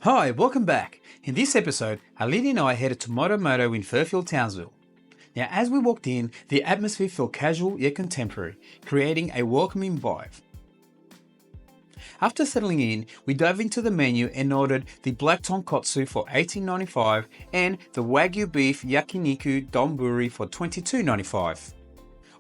Hi, welcome back. In this episode, Alini and I headed to Moto in Fairfield, Townsville. Now, as we walked in, the atmosphere felt casual yet contemporary, creating a welcoming vibe. After settling in, we dove into the menu and ordered the black tonkotsu for $18.95 and the wagyu beef yakiniku donburi for $22.95.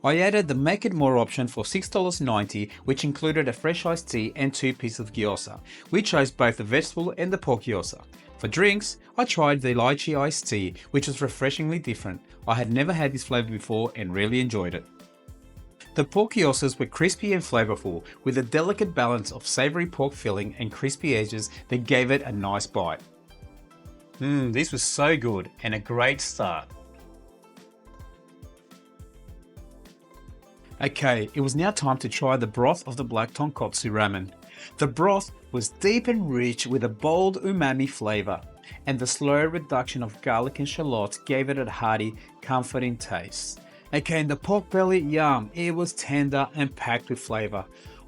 I added the Make It More option for $6.90, which included a fresh iced tea and 2 pieces of gyoza. We chose both the vegetable and the pork gyoza. For drinks, I tried the lychee iced tea, which was refreshingly different. I had never had this flavour before and really enjoyed it. The pork gyozas were crispy and flavourful, with a delicate balance of savoury pork filling and crispy edges that gave it a nice bite. This was so good and a great start. Okay, it was now time to try the broth of the black tonkotsu ramen. The broth was deep and rich with a bold umami flavour, and the slow reduction of garlic and shallots gave it a hearty, comforting taste. Okay, and the pork belly, yum, it was tender and packed with flavour.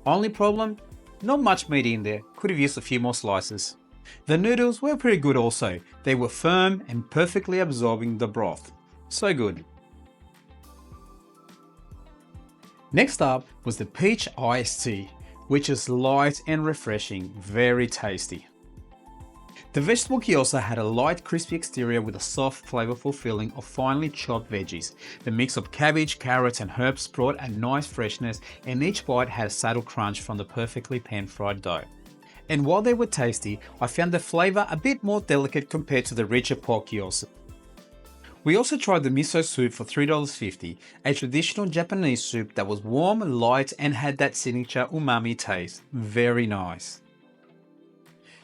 Only problem? Not much meat in there, could have used a few more slices. The noodles were pretty good also, they were firm and perfectly absorbing the broth. So good. Next up was the peach iced tea, which is light and refreshing, very tasty. The vegetable gyoza had a light crispy exterior with a soft flavorful filling of finely chopped veggies. The mix of cabbage, carrots and herbs brought a nice freshness, and each bite had a subtle crunch from the perfectly pan-fried dough. And while they were tasty, I found the flavour a bit more delicate compared to the richer pork gyoza. We also tried the miso soup for $3.50, a traditional Japanese soup that was warm, light and had that signature umami taste. Very nice.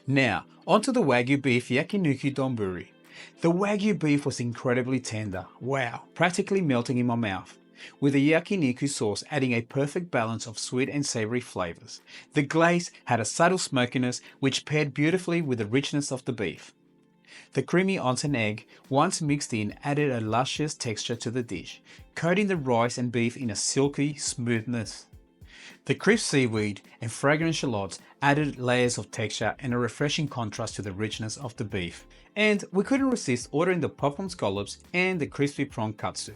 Now, onto the wagyu beef yakiniku donburi. The wagyu beef was incredibly tender, wow, practically melting in my mouth, with the yakiniku sauce adding a perfect balance of sweet and savoury flavours. The glaze had a subtle smokiness which paired beautifully with the richness of the beef. The creamy onsen egg, once mixed in, added a luscious texture to the dish, coating the rice and beef in a silky smoothness. The crisp seaweed and fragrant shallots added layers of texture and a refreshing contrast to the richness of the beef. And we couldn't resist ordering the popcorn scallops and the crispy prawn katsu.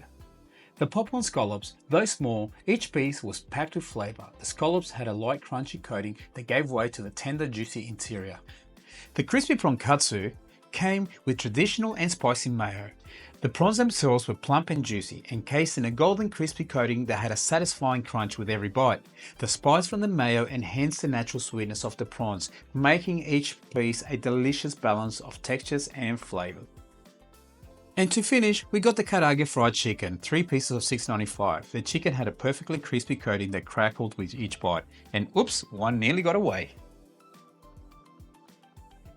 The popcorn scallops, though small, each piece was packed with flavour. The scallops had a light crunchy coating that gave way to the tender juicy interior. The crispy prawn katsu came with traditional and spicy mayo. The prawns themselves were plump and juicy, encased in a golden crispy coating that had a satisfying crunch with every bite. The spice from the mayo enhanced the natural sweetness of the prawns, making each piece a delicious balance of textures and flavour. And to finish, we got the karaage fried chicken, 3 pieces of $6.95. The chicken had a perfectly crispy coating that crackled with each bite, and oops, one nearly got away.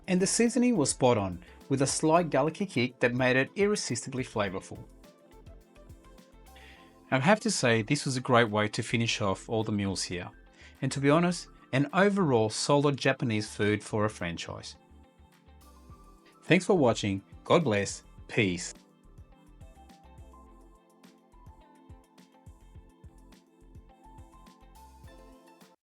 And the seasoning was spot on, with a slight garlicky kick that made it irresistibly flavourful. I have to say this was a great way to finish off all the meals here, and to be honest, an overall solid Japanese food for a franchise. Thanks for watching, God bless, peace.